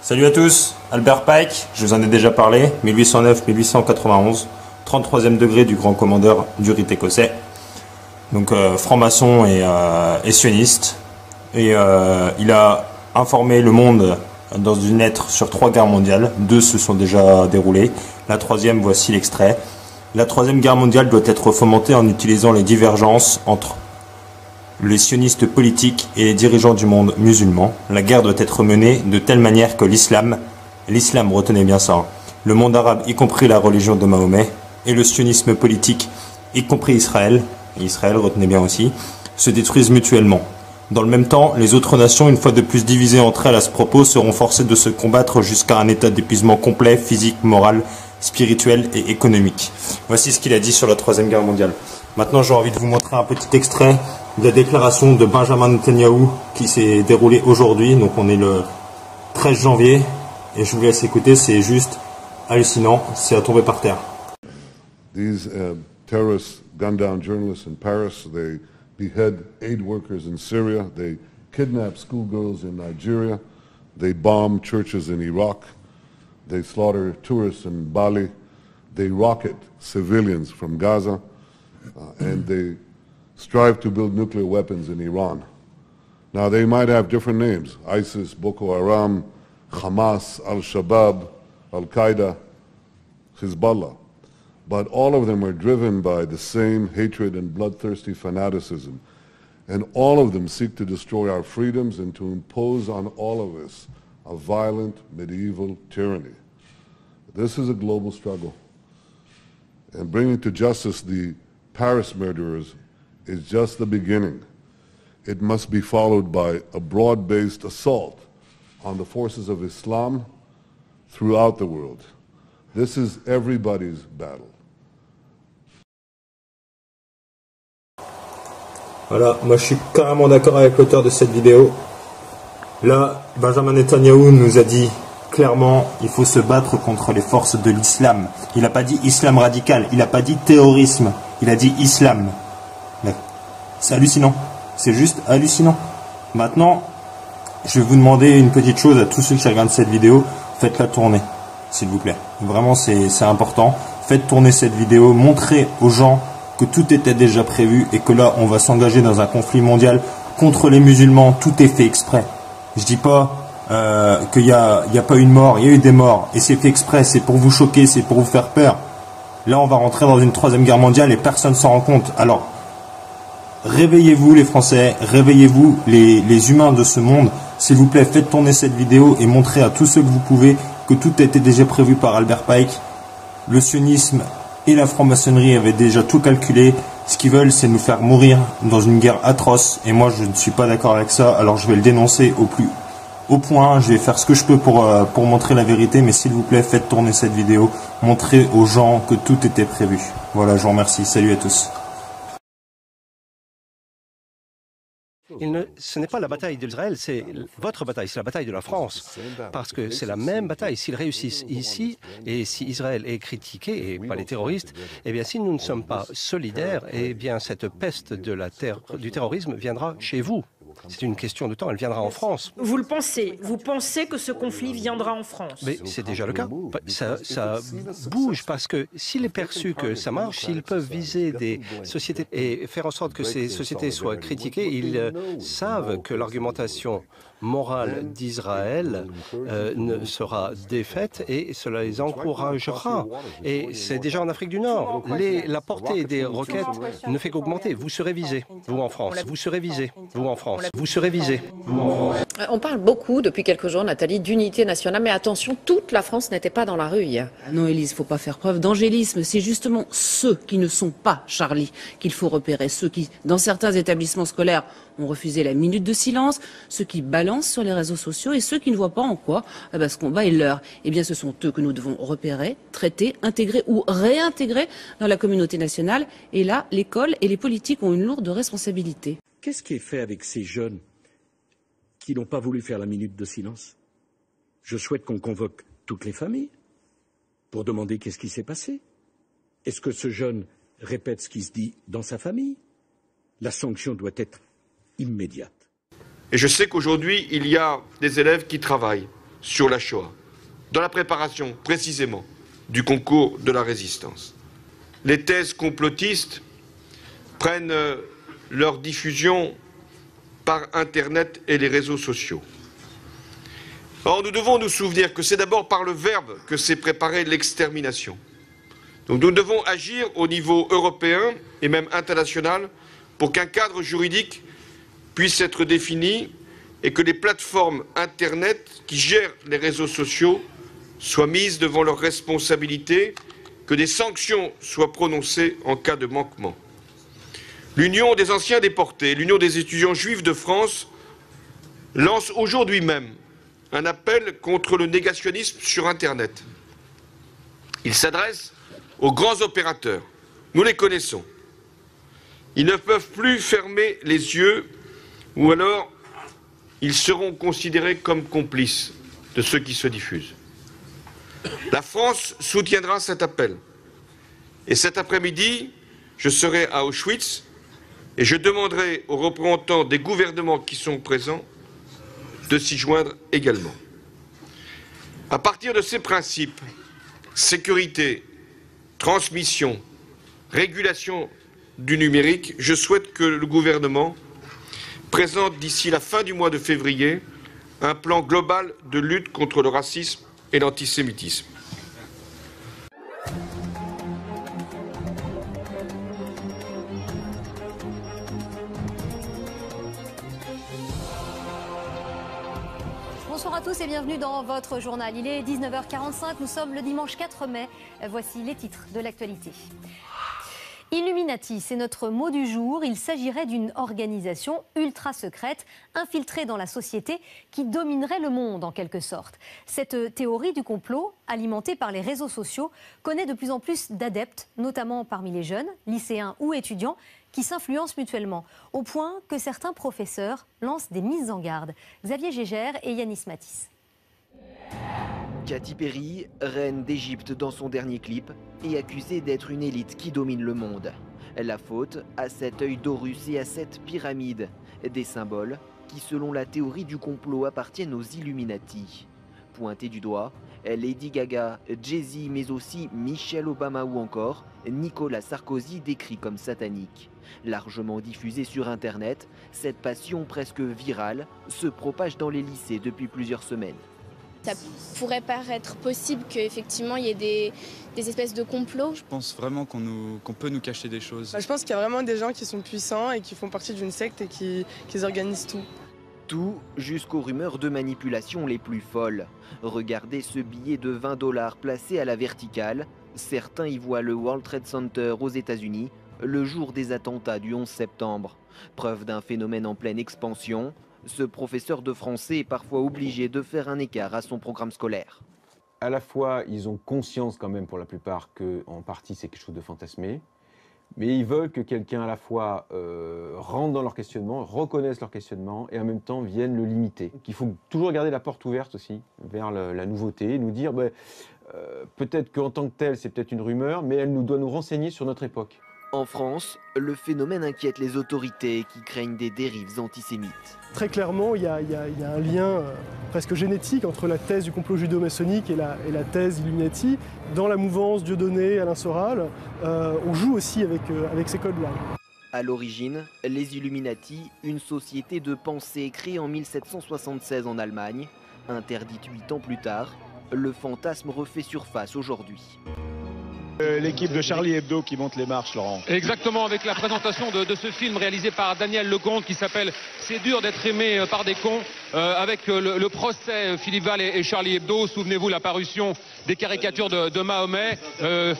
Salut à tous, Albert Pike, je vous en ai déjà parlé, 1809-1891, 33e degré du grand commandeur du rite écossais. Donc franc-maçon et sioniste. Et il a informé le monde dans une lettre sur 3 guerres mondiales. 2 se sont déjà déroulées. La 3e, voici l'extrait. La 3e guerre mondiale doit être fomentée en utilisant les divergences entre les sionistes politiques et les dirigeants du monde musulman. La guerre doit être menée de telle manière que l'islam, retenez bien ça, hein, le monde arabe, y compris la religion de Mahomet, et le sionisme politique, y compris Israël, retenez bien aussi, se détruisent mutuellement. Dans le même temps, les autres nations, une fois de plus divisées entre elles à ce propos, seront forcées de se combattre jusqu'à un état d'épuisement complet, physique, moral, spirituel et économique. Voici ce qu'il a dit sur la 3e guerre mondiale. Maintenant, j'ai envie de vous montrer un petit extrait de la déclaration de Benjamin Netanyahou qui s'est déroulée aujourd'hui. Donc on est le 13 janvier et je vous laisse écouter, c'est juste hallucinant, c'est à tomber par terre. These terrorists gun down journalists in Paris, they behead aid workers in Syria, they kidnap schoolgirls in Nigeria, they bomb churches in Iraq, they slaughter tourists in Bali, they rocket civilians from Gaza, and they strive to build nuclear weapons in Iran. Now, they might have different names: ISIS, Boko Haram, Hamas, Al-Shabaab, Al-Qaeda, Hezbollah. But all of them are driven by the same hatred and bloodthirsty fanaticism. And all of them seek to destroy our freedoms and to impose on all of us a violent medieval tyranny. This is a global struggle. And bringing to justice the Paris murderers is just the beginning. It must be followed by a broad-based assault on the forces of Islam throughout the world. This is everybody's battle. Voilà, moi je suis carrément d'accord avec l'auteur de cette vidéo. Là, Benjamin Netanyahou nous a dit clairement, il faut se battre contre les forces de l'islam. Il n'a pas dit islam radical, il n'a pas dit terrorisme, il a dit islam. C'est hallucinant, c'est juste hallucinant. Maintenant, je vais vous demander une petite chose à tous ceux qui regardent cette vidéo, faites-la tourner, s'il vous plaît. Vraiment, c'est important. Faites tourner cette vidéo, montrez aux gens que tout était déjà prévu et que là, on va s'engager dans un conflit mondial contre les musulmans. Tout est fait exprès. Je dis pas qu'il y a pas une mort, il y a eu des morts et c'est fait exprès, c'est pour vous choquer, c'est pour vous faire peur. Là, on va rentrer dans une 3e guerre mondiale et personne s'en rend compte. Alors, réveillez-vous les Français, réveillez-vous les humains de ce monde. S'il vous plaît, faites tourner cette vidéo et montrez à tous ceux que vous pouvez que tout a été déjà prévu par Albert Pike. Le sionisme et la franc-maçonnerie avaient déjà tout calculé. Ce qu'ils veulent, c'est nous faire mourir dans une guerre atroce. Et moi, je ne suis pas d'accord avec ça. Alors, je vais le dénoncer au point. Je vais faire ce que je peux pour montrer la vérité. Mais s'il vous plaît, faites tourner cette vidéo. Montrez aux gens que tout était prévu. Voilà, je vous remercie. Salut à tous. Ce n'est pas la bataille d'Israël, c'est votre bataille, c'est la bataille de la France. Parce que c'est la même bataille. S'ils réussissent ici, et si Israël est critiqué, et pas les terroristes, eh bien, si nous ne sommes pas solidaires, eh bien, cette peste du terrorisme viendra chez vous. C'est une question de temps, elle viendra en France. Vous le pensez? Vous pensez que ce conflit viendra en France? Mais c'est déjà le cas. Ça bouge parce que s'il est perçu que ça marche, s'ils peuvent viser des sociétés et faire en sorte que ces sociétés soient critiquées, ils savent que l'argumentation morale d'Israël sera défaite et cela les encouragera. Et c'est déjà en Afrique du Nord. La portée des roquettes ne fait qu'augmenter. Vous serez visés, vous en France. Vous serez visés, vous en France. Vous serez visés, vous en France. On parle beaucoup depuis quelques jours, Nathalie, d'unité nationale. Mais attention, toute la France n'était pas dans la rue hier. Non, Élise, il ne faut pas faire preuve d'angélisme. C'est justement ceux qui ne sont pas Charlie qu'il faut repérer. Ceux qui, dans certains établissements scolaires, ont refusé la minute de silence, ceux qui balancent sur les réseaux sociaux et ceux qui ne voient pas en quoi ce combat est leur. Eh bien, ce sont eux que nous devons repérer, traiter, intégrer ou réintégrer dans la communauté nationale. Et là, l'école et les politiques ont une lourde responsabilité. Qu'est-ce qui est fait avec ces jeunes qui n'ont pas voulu faire la minute de silence? Je souhaite qu'on convoque toutes les familles pour demander qu'est-ce qui s'est passé. Est-ce que ce jeune répète ce qui se dit dans sa famille? La sanction doit être immédiate. Et je sais qu'aujourd'hui, il y a des élèves qui travaillent sur la Shoah, dans la préparation précisément du concours de la résistance. Les thèses complotistes prennent leur diffusion par Internet et les réseaux sociaux. Or, nous devons nous souvenir que c'est d'abord par le verbe que s'est préparée l'extermination. Donc nous devons agir au niveau européen et même international pour qu'un cadre juridique puisse être défini et que les plateformes Internet qui gèrent les réseaux sociaux soient mises devant leurs responsabilités, que des sanctions soient prononcées en cas de manquement. L'Union des anciens déportés, l'Union des étudiants juifs de France lance aujourd'hui même un appel contre le négationnisme sur Internet. Il s'adresse aux grands opérateurs. Nous les connaissons. Ils ne peuvent plus fermer les yeux ou alors ils seront considérés comme complices de ce qui se diffuse. La France soutiendra cet appel. Et cet après-midi, je serai à Auschwitz et je demanderai aux représentants des gouvernements qui sont présents de s'y joindre également. À partir de ces principes, sécurité, transmission, régulation du numérique, je souhaite que le gouvernement présente d'ici la fin du mois de février un plan global de lutte contre le racisme et l'antisémitisme. Bonsoir à tous et bienvenue dans votre journal. Il est 19h45, nous sommes le dimanche 4 mai. Voici les titres de l'actualité. Illuminati, c'est notre mot du jour. Il s'agirait d'une organisation ultra secrète, infiltrée dans la société, qui dominerait le monde en quelque sorte. Cette théorie du complot, alimentée par les réseaux sociaux, connaît de plus en plus d'adeptes, notamment parmi les jeunes, lycéens ou étudiants, qui s'influencent mutuellement, au point que certains professeurs lancent des mises en garde. Xavier Gégère et Yanis Matisse. Katy Perry, reine d'Égypte dans son dernier clip, est accusée d'être une élite qui domine le monde. La faute à cet œil d'Horus et à cette pyramide, des symboles qui, selon la théorie du complot, appartiennent aux Illuminati. Pointés du doigt, Lady Gaga, Jay-Z, mais aussi Michelle Obama ou encore Nicolas Sarkozy décrit comme satanique. Largement diffusée sur Internet, cette passion presque virale se propage dans les lycées depuis plusieurs semaines. Ça pourrait paraître possible qu'effectivement il y ait des espèces de complots. Je pense vraiment qu'on peut nous cacher des choses. Je pense qu'il y a vraiment des gens qui sont puissants et qui font partie d'une secte et qui organisent tout. Tout jusqu'aux rumeurs de manipulation les plus folles. Regardez ce billet de 20 $ placé à la verticale. Certains y voient le World Trade Center aux États-Unis le jour des attentats du 11 septembre. Preuve d'un phénomène en pleine expansion. Ce professeur de français est parfois obligé de faire un écart à son programme scolaire. À la fois, ils ont conscience quand même pour la plupart qu'en partie c'est quelque chose de fantasmé, mais ils veulent que quelqu'un à la fois rentre dans leur questionnement, reconnaisse leur questionnement et en même temps vienne le limiter. Il faut toujours garder la porte ouverte aussi vers la nouveauté, nous dire peut-être qu'en tant que tel c'est peut-être une rumeur, mais elle doit nous renseigner sur notre époque. En France, le phénomène inquiète les autorités qui craignent des dérives antisémites. Très clairement, il y a un lien presque génétique entre la thèse du complot judéo-maçonnique et la thèse Illuminati. Dans la mouvance Dieudonné, Alain Soral, on joue aussi avec ces codes-là. À l'origine, les Illuminati, une société de pensée créée en 1776 en Allemagne, interdite 8 ans plus tard, le fantasme refait surface aujourd'hui. L'équipe de Charlie Hebdo qui monte les marches, Laurent. Exactement, avec la présentation de ce film réalisé par Daniel Lecomte qui s'appelle « C'est dur d'être aimé par des cons », avec le procès Philippe Val et Charlie Hebdo. Souvenez-vous la parution des caricatures de Mahomet.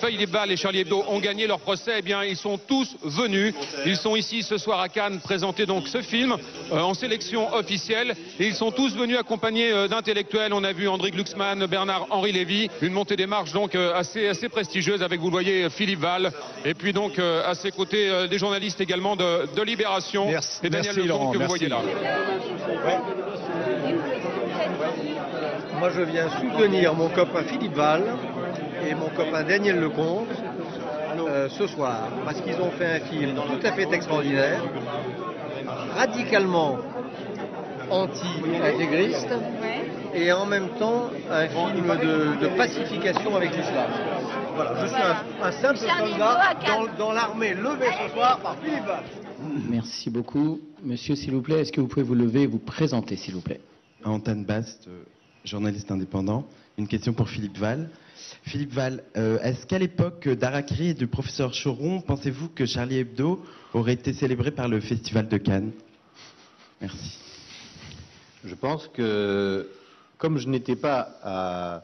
Philippe Val et Charlie Hebdo ont gagné leur procès. Eh bien, ils sont tous venus. Ils sont ici ce soir à Cannes présenter donc ce film en sélection officielle. Et ils sont tous venus accompagnés d'intellectuels. On a vu André Glucksmann, Bernard-Henri Lévy. Une montée des marches donc assez prestigieuse avec, vous le voyez, Philippe Val. Et puis donc à ses côtés des journalistes également de Libération. Et Daniel Lecomte que vous voyez là. Moi je viens soutenir mon copain Philippe Val et mon copain Daniel Lecomte ce soir parce qu'ils ont fait un film tout à fait extraordinaire, radicalement anti-intégriste et en même temps un film de pacification avec l'islam. Voilà, je suis un simple soldat dans l'armée levée ce soir par Philippe Val. Merci beaucoup. Monsieur, s'il vous plaît, est-ce que vous pouvez vous lever et vous présenter, s'il vous plaît? Antoine Bast, journaliste indépendant. Une question pour Philippe Val. Philippe Val, est-ce qu'à l'époque d'Harakiri et du professeur Choron, pensez-vous que Charlie Hebdo aurait été célébré par le Festival de Cannes? Merci. Je pense que, comme je n'étais pas à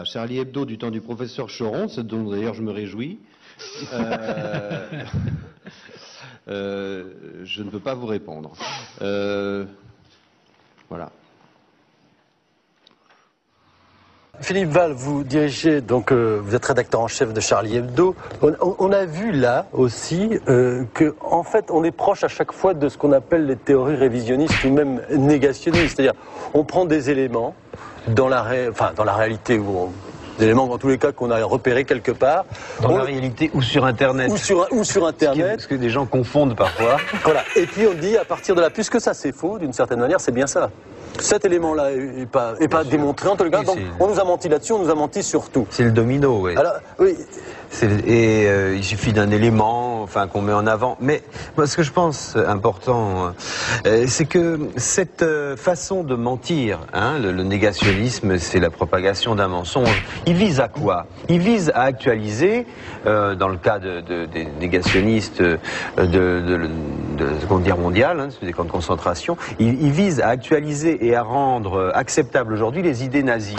Charlie Hebdo du temps du professeur Choron, ce dont d'ailleurs je me réjouis, je ne peux pas vous répondre. Voilà. Philippe Val, vous dirigez, donc vous êtes rédacteur en chef de Charlie Hebdo. On a vu là aussi que, en fait, on est proche à chaque fois de ce qu'on appelle les théories révisionnistes ou même négationnistes. C'est-à-dire, on prend des éléments dans la réalité, des éléments dans tous les cas qu'on a repérés quelque part. Dans la réalité ou sur Internet. Ou sur Internet. Parce que des gens confondent parfois. Voilà. Et puis on dit à partir de là, puisque ça c'est faux, d'une certaine manière, c'est bien ça. Cet élément-là n'est pas démontré en tout cas. Donc on nous a menti là-dessus, on nous a menti sur tout. C'est le domino, oui. Alors, oui. Il suffit d'un élément, qu'on met en avant. Mais moi, ce que je pense important, c'est que cette façon de mentir, le négationnisme, c'est la propagation d'un mensonge. Il vise à quoi? Il vise à actualiser, dans le cas des négationnistes de la Seconde Guerre mondiale, des camps de concentration, il vise à actualiser et à rendre acceptables aujourd'hui les idées nazies.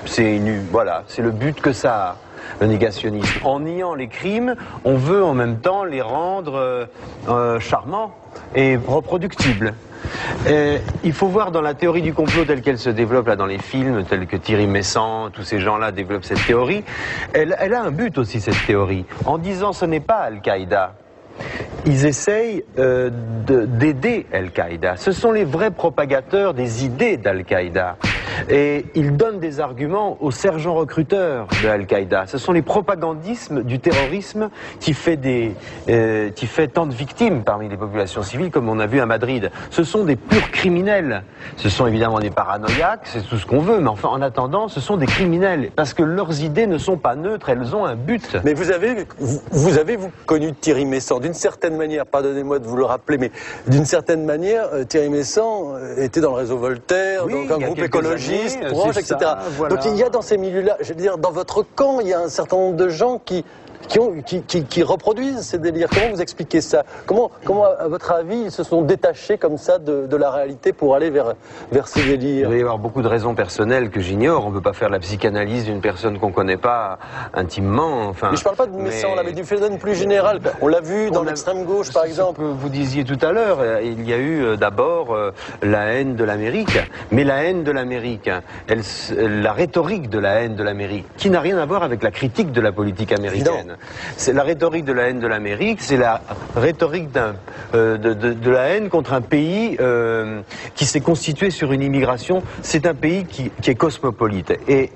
C'est le but que ça a. Le négationnisme. En niant les crimes, on veut en même temps les rendre charmants et reproductibles. Il faut voir dans la théorie du complot telle qu'elle se développe là dans les films, tels que Thierry Messant, tous ces gens-là développent cette théorie, elle a un but aussi, cette théorie. En disant ce n'est pas Al-Qaïda, ils essayent d'aider Al-Qaïda. Ce sont les vrais propagateurs des idées d'Al-Qaïda. Et ils donnent des arguments aux sergents recruteurs de Al-Qaïda. Ce sont les propagandismes du terrorisme qui fait tant de victimes parmi les populations civiles, comme on a vu à Madrid. Ce sont des purs criminels. Ce sont évidemment des paranoïaques, c'est tout ce qu'on veut, mais enfin, en attendant, ce sont des criminels. Parce que leurs idées ne sont pas neutres, elles ont un but. Mais vous avez connu Thierry Messant, d'une certaine manière, pardonnez-moi de vous le rappeler, mais d'une certaine manière, Thierry Messant était dans le réseau Voltaire, oui, donc un groupe écologiste, proche, etc. Voilà. Donc il y a dans ces milieux-là, je veux dire, dans votre camp, il y a un certain nombre de gens qui reproduisent ces délires. Comment vous expliquez ça? Comment, à votre avis, ils se sont détachés comme ça de la réalité pour aller vers ces délires? Il doit y avoir beaucoup de raisons personnelles que j'ignore. On ne peut pas faire la psychanalyse d'une personne qu'on ne connaît pas intimement. Mais je ne parle pas de Messant, là, mais du phénomène plus général. On l'a vu dans l'extrême gauche, par exemple. Vous disiez tout à l'heure, il y a eu d'abord la haine de l'Amérique. Mais la haine de l'Amérique, la rhétorique de la haine de l'Amérique, qui n'a rien à voir avec la critique de la politique américaine. C'est la rhétorique de la haine de l'Amérique, c'est la rhétorique de la haine contre un pays qui s'est constitué sur une immigration. C'est un pays qui est cosmopolite. Et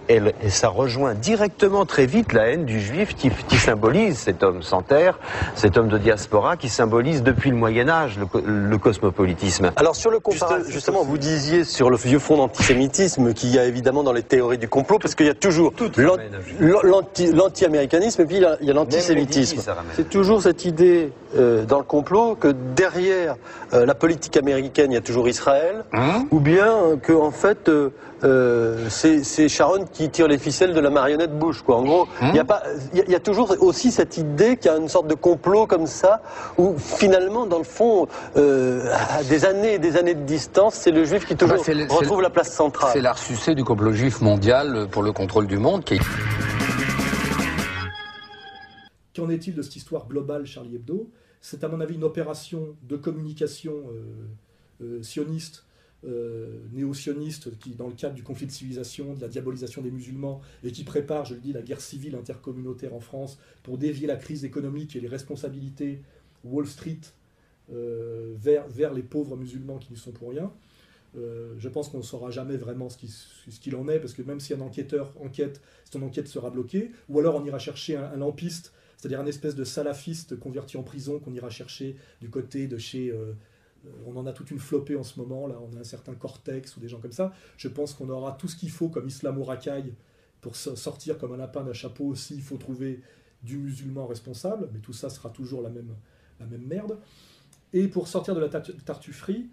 ça rejoint directement très vite la haine du juif qui symbolise cet homme sans terre, cet homme de diaspora qui symbolise depuis le Moyen-Âge le cosmopolitisme. Alors sur le comparatif, justement, vous disiez sur le vieux fond d'antisémitisme qu'il y a évidemment dans les théories du complot, parce qu'il y a toujours l'anti-américanisme et puis il y a l'antisémitisme. C'est toujours cette idée dans le complot que derrière la politique américaine, il y a toujours Israël, ou bien que en fait c'est Sharon qui tire les ficelles de la marionnette Bush, quoi. En gros, il y a toujours aussi cette idée qu'il y a une sorte de complot comme ça, où finalement, dans le fond, à des années et des années de distance, c'est le juif qui toujours retrouve la place centrale. C'est l'art sucé du complot juif mondial pour le contrôle du monde qui... Qu'en est-il de cette histoire globale Charlie Hebdo? C'est à mon avis une opération de communication sioniste, néo-sioniste, qui dans le cadre du conflit de civilisation, de la diabolisation des musulmans, et qui prépare, je le dis, la guerre civile intercommunautaire en France pour dévier la crise économique et les responsabilités Wall Street vers les pauvres musulmans qui n'y sont pour rien. Je pense qu'on ne saura jamais vraiment ce qu'il en est, parce que même si un enquêteur enquête, son enquête sera bloquée, ou alors on ira chercher un lampiste, c'est-à-dire un espèce de salafiste converti en prison qu'on ira chercher du côté de chez On en a toute une flopée en ce moment, là, on a un certain Cortex ou des gens comme ça. Je pense qu'on aura tout ce qu'il faut comme Islamo Racaille pour sortir comme un lapin d'un chapeau. Aussi, il faut trouver du musulman responsable, mais tout ça sera toujours la même merde. Et pour sortir de la tartufferie,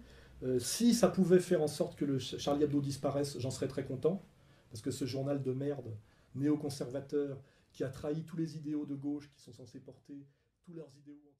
si ça pouvait faire en sorte que le Charlie Hebdo disparaisse, j'en serais très content, parce que ce journal de merde, néoconservateur, qui a trahi tous les idéaux de gauche qui sont censés porter tous leurs idéaux...